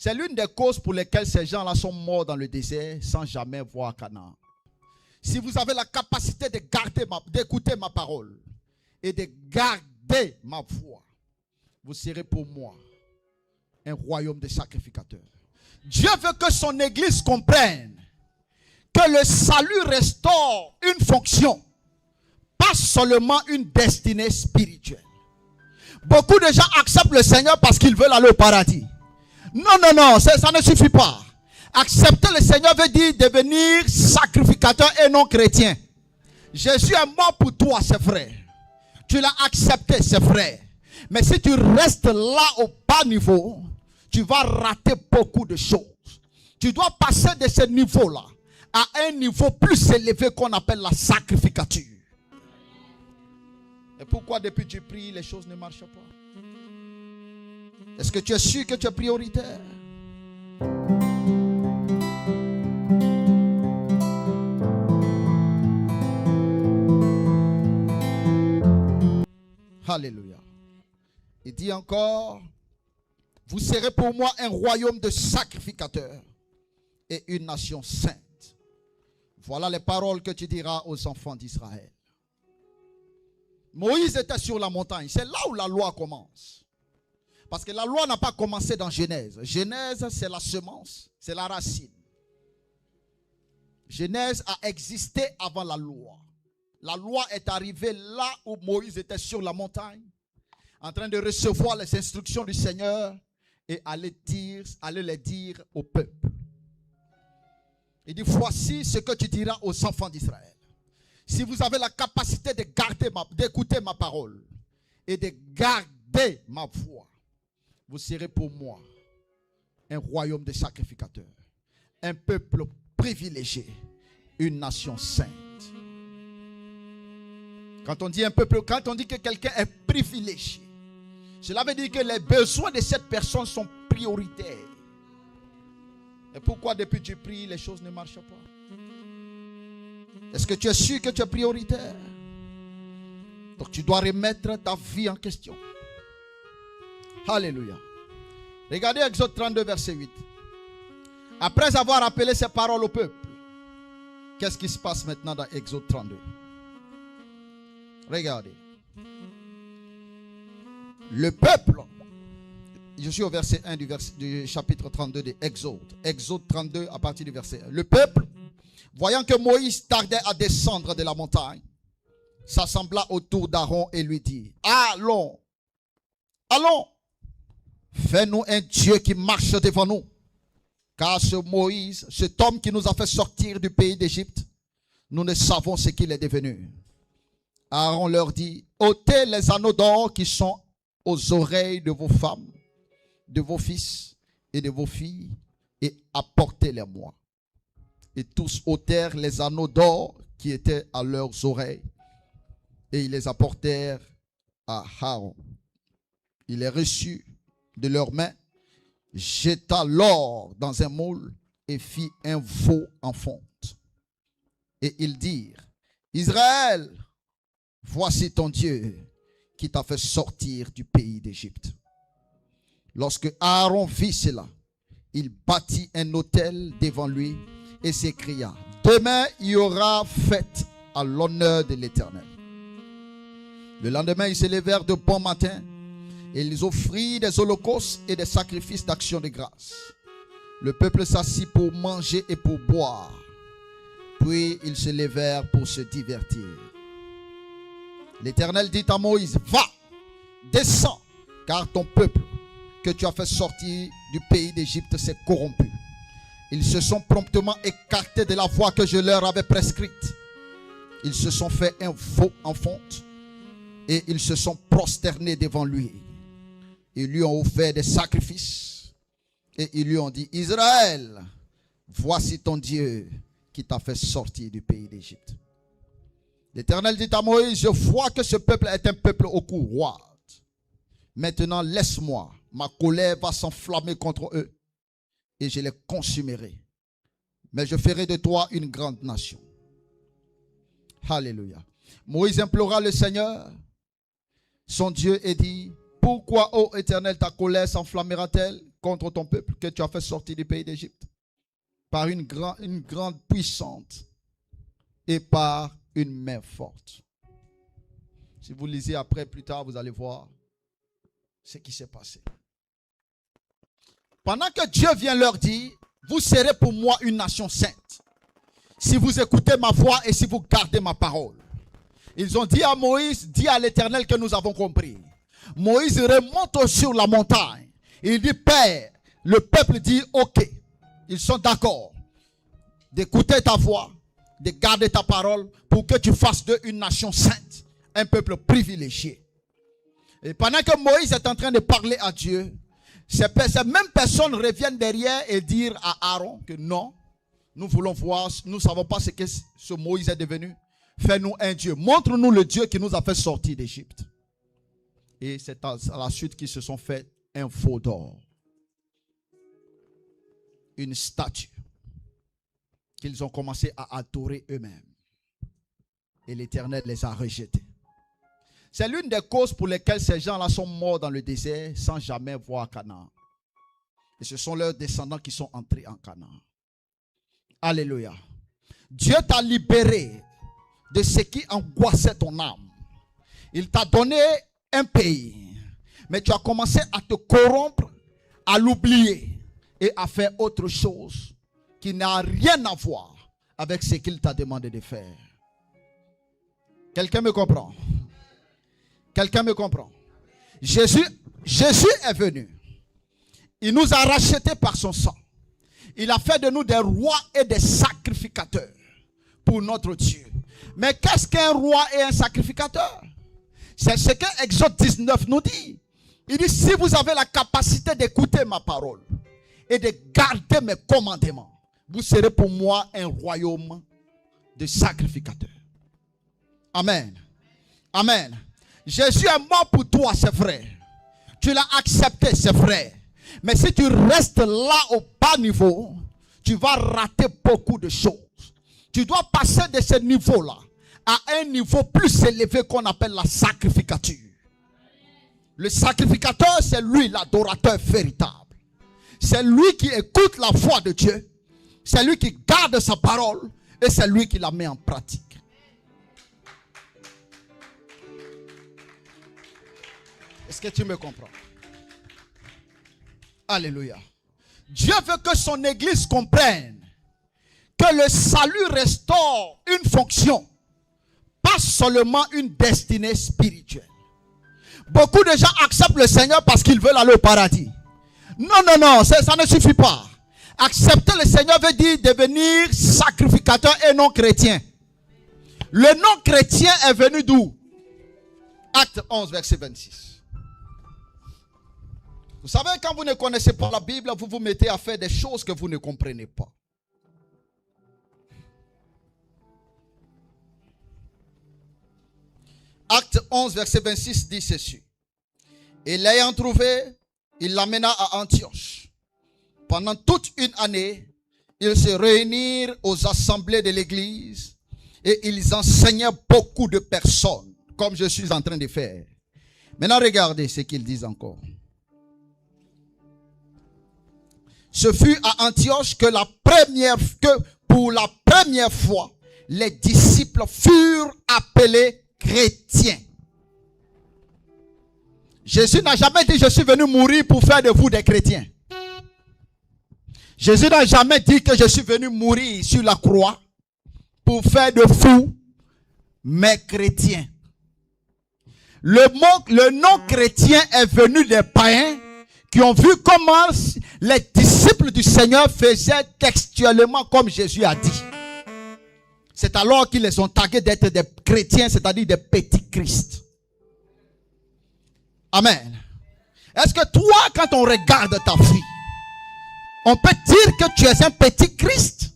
C'est l'une des causes pour lesquelles ces gens-là sont morts dans le désert sans jamais voir Canaan. Si vous avez la capacité de garder d'écouter ma parole et de garder ma voix, vous serez pour moi un royaume de sacrificateurs. Dieu veut que son église comprenne que le salut restaure une fonction, pas seulement une destinée spirituelle. Beaucoup de gens acceptent le Seigneur parce qu'ils veulent aller au paradis. Non, ça ne suffit pas. Accepter le Seigneur veut dire devenir sacrificateur et non chrétien. Jésus est mort pour toi, c'est vrai. Tu l'as accepté, c'est vrai. Mais si tu restes là au bas niveau, tu vas rater beaucoup de choses. Tu dois passer de ce niveau-là à un niveau plus élevé qu'on appelle la sacrificature. Et pourquoi depuis que tu pries, les choses ne marchent pas? Est-ce que tu es sûr que tu es prioritaire? Alléluia. Il dit encore, vous serez pour moi un royaume de sacrificateurs et une nation sainte. Voilà les paroles que tu diras aux enfants d'Israël. Moïse était sur la montagne. C'est là où la loi commence. Parce que la loi n'a pas commencé dans Genèse. Genèse, c'est la semence, c'est la racine. Genèse a existé avant la loi. La loi est arrivée là où Moïse était sur la montagne, en train de recevoir les instructions du Seigneur et aller les dire au peuple. Il dit, voici ce que tu diras aux enfants d'Israël. Si vous avez la capacité de d'écouter ma parole et de garder ma voix, vous serez pour moi un royaume de sacrificateurs, un peuple privilégié, une nation sainte. Quand on dit un peuple, quand on dit que quelqu'un est privilégié, cela veut dire que les besoins de cette personne sont prioritaires. Et pourquoi depuis que tu pries, les choses ne marchent pas? Est-ce que tu es sûr que tu es prioritaire? Donc tu dois remettre ta vie en question. Alléluia. Regardez Exode 32, verset 8. Après avoir appelé ces paroles au peuple, qu'est-ce qui se passe maintenant dans Exode 32? Regardez. Le peuple, je suis au verset 1 du chapitre 32 de Exode. Exode 32 à partir du verset 1. Le peuple, voyant que Moïse tardait à descendre de la montagne, s'assembla autour d'Aaron et lui dit, allons, fais-nous un Dieu qui marche devant nous. Car ce Moïse, cet homme qui nous a fait sortir du pays d'Égypte, nous ne savons ce qu'il est devenu. Aaron leur dit, ôtez les anneaux d'or qui sont aux oreilles de vos femmes, de vos fils et de vos filles, et apportez-les-moi. Et tous ôtèrent les anneaux d'or qui étaient à leurs oreilles, et ils les apportèrent à Aaron. Il les reçut de leurs mains, jeta l'or dans un moule et fit un veau en fonte. Et ils dirent, Israël, voici ton Dieu qui t'a fait sortir du pays d'Égypte. Lorsque Aaron vit cela, il bâtit un autel devant lui et s'écria, demain il y aura fête à l'honneur de l'Éternel. Le lendemain, ils se levèrent de bon matin et ils offrirent des holocaustes et des sacrifices d'action de grâce. Le peuple s'assit pour manger et pour boire. Puis ils se levèrent pour se divertir. L'Éternel dit à Moïse, va, descends, car ton peuple que tu as fait sortir du pays d'Égypte s'est corrompu. Ils se sont promptement écartés de la voie que je leur avais prescrite. Ils se sont fait un veau en fonte et ils se sont prosternés devant lui. Ils lui ont offert des sacrifices et ils lui ont dit, Israël, voici ton Dieu qui t'a fait sortir du pays d'Égypte. L'Éternel dit à Moïse, je vois que ce peuple est un peuple au cou roide. Maintenant, laisse-moi, ma colère va s'enflammer contre eux et je les consumerai. Mais je ferai de toi une grande nation. Alléluia. Moïse implora le Seigneur, son Dieu, et dit, pourquoi, ô Éternel, ta colère s'enflammera-t-elle contre ton peuple que tu as fait sortir du pays d'Égypte par une grande puissante et par une main forte. Si vous lisez après, plus tard, vous allez voir ce qui s'est passé. Pendant que Dieu vient leur dire, vous serez pour moi une nation sainte, si vous écoutez ma voix et si vous gardez ma parole. Ils ont dit à Moïse, dis à l'Éternel que nous avons compris. Moïse remonte sur la montagne. Il dit, Père, le peuple dit, ok. Ils sont d'accord d'écouter ta voix, de garder ta parole pour que tu fasses d'eux une nation sainte, un peuple privilégié. Et pendant que Moïse est en train de parler à Dieu, ces mêmes personnes reviennent derrière et dire à Aaron que non, nous voulons voir, nous ne savons pas ce que ce Moïse est devenu. Fais-nous un Dieu. Montre-nous le Dieu qui nous a fait sortir d'Égypte. Et c'est à la suite qu'ils se sont fait un faux d'or. Une statue qu'ils ont commencé à adorer eux-mêmes. Et l'Éternel les a rejetés. C'est l'une des causes pour lesquelles ces gens-là sont morts dans le désert sans jamais voir Canaan. Et ce sont leurs descendants qui sont entrés en Canaan. Alléluia. Dieu t'a libéré de ce qui angoissait ton âme. Il t'a donné un pays. Mais tu as commencé à te corrompre, à l'oublier et à faire autre chose qui n'a rien à voir avec ce qu'il t'a demandé de faire. Quelqu'un me comprend? Quelqu'un me comprend? Jésus est venu. Il nous a rachetés par son sang. Il a fait de nous des rois et des sacrificateurs pour notre Dieu. Mais qu'est-ce qu'un roi et un sacrificateur? C'est ce que Exode 19 nous dit. Il dit, si vous avez la capacité d'écouter ma parole et de garder mes commandements, vous serez pour moi un royaume de sacrificateurs. Amen. Amen. Jésus est mort pour toi, c'est vrai. Tu l'as accepté, c'est vrai. Mais si tu restes là au bas niveau, tu vas rater beaucoup de choses. Tu dois passer de ce niveau-là à un niveau plus élevé qu'on appelle la sacrificature. Le sacrificateur, c'est lui l'adorateur véritable. C'est lui qui écoute la voix de Dieu. C'est lui qui garde sa parole et c'est lui qui la met en pratique. Est-ce que tu me comprends? Alléluia. Dieu veut que son église comprenne que le salut restaure une fonction, pas seulement une destinée spirituelle. Beaucoup de gens acceptent le Seigneur parce qu'ils veulent aller au paradis. Non, ça ne suffit pas. Accepter le Seigneur veut dire devenir sacrificateur et non chrétien. Le non chrétien est venu d'où? Acte 11, verset 26. Vous savez, quand vous ne connaissez pas la Bible, vous vous mettez à faire des choses que vous ne comprenez pas. Acte 11, verset 26 dit ceci. Et l'ayant trouvé, il l'amena à Antioche. Pendant toute une année, ils se réunirent aux assemblées de l'église et ils enseignaient beaucoup de personnes, comme je suis en train de faire. Maintenant, regardez ce qu'ils disent encore. Ce fut à Antioche que pour la première fois, les disciples furent appelés chrétiens. Jésus n'a jamais dit, je suis venu mourir pour faire de vous des chrétiens. Jésus n'a jamais dit que je suis venu mourir sur la croix pour faire de vous mes chrétiens. Le nom chrétien est venu des païens qui ont vu comment les disciples du Seigneur faisaient textuellement comme Jésus a dit. C'est alors qu'ils les ont tagués d'être des chrétiens, c'est-à-dire des petits Christ. Amen. Est-ce que toi, quand on regarde ta vie, on peut dire que tu es un petit Christ?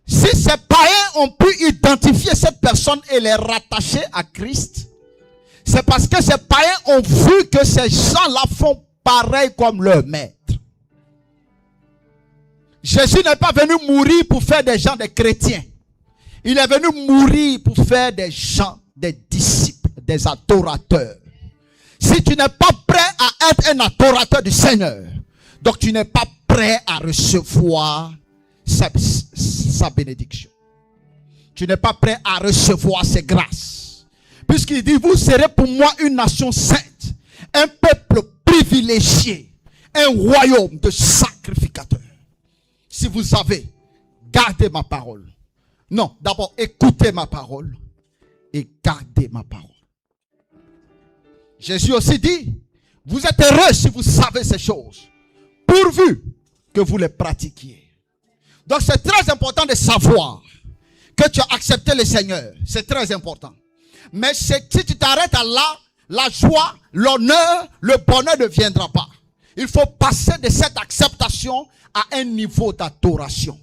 Si ces païens ont pu identifier cette personne et les rattacher à Christ, c'est parce que ces païens ont vu que ces gens-là font pareil comme leur maître. Jésus n'est pas venu mourir pour faire des gens des chrétiens. Il est venu mourir pour faire des gens, des disciples, des adorateurs. Si tu n'es pas prêt à être un adorateur du Seigneur, donc tu n'es pas prêt à recevoir sa bénédiction. Tu n'es pas prêt à recevoir ses grâces. Puisqu'il dit, vous serez pour moi une nation sainte, un peuple privilégié, un royaume de sacrificateurs. Si vous savez, gardez ma parole. Non, d'abord, écoutez ma parole et gardez ma parole. Jésus aussi dit, vous êtes heureux si vous savez ces choses, pourvu que vous les pratiquiez. Donc c'est très important de savoir que tu as accepté le Seigneur. C'est très important. Mais si tu t'arrêtes à là, la joie, l'honneur, le bonheur ne viendra pas. Il faut passer de cette acceptation à un niveau d'adoration.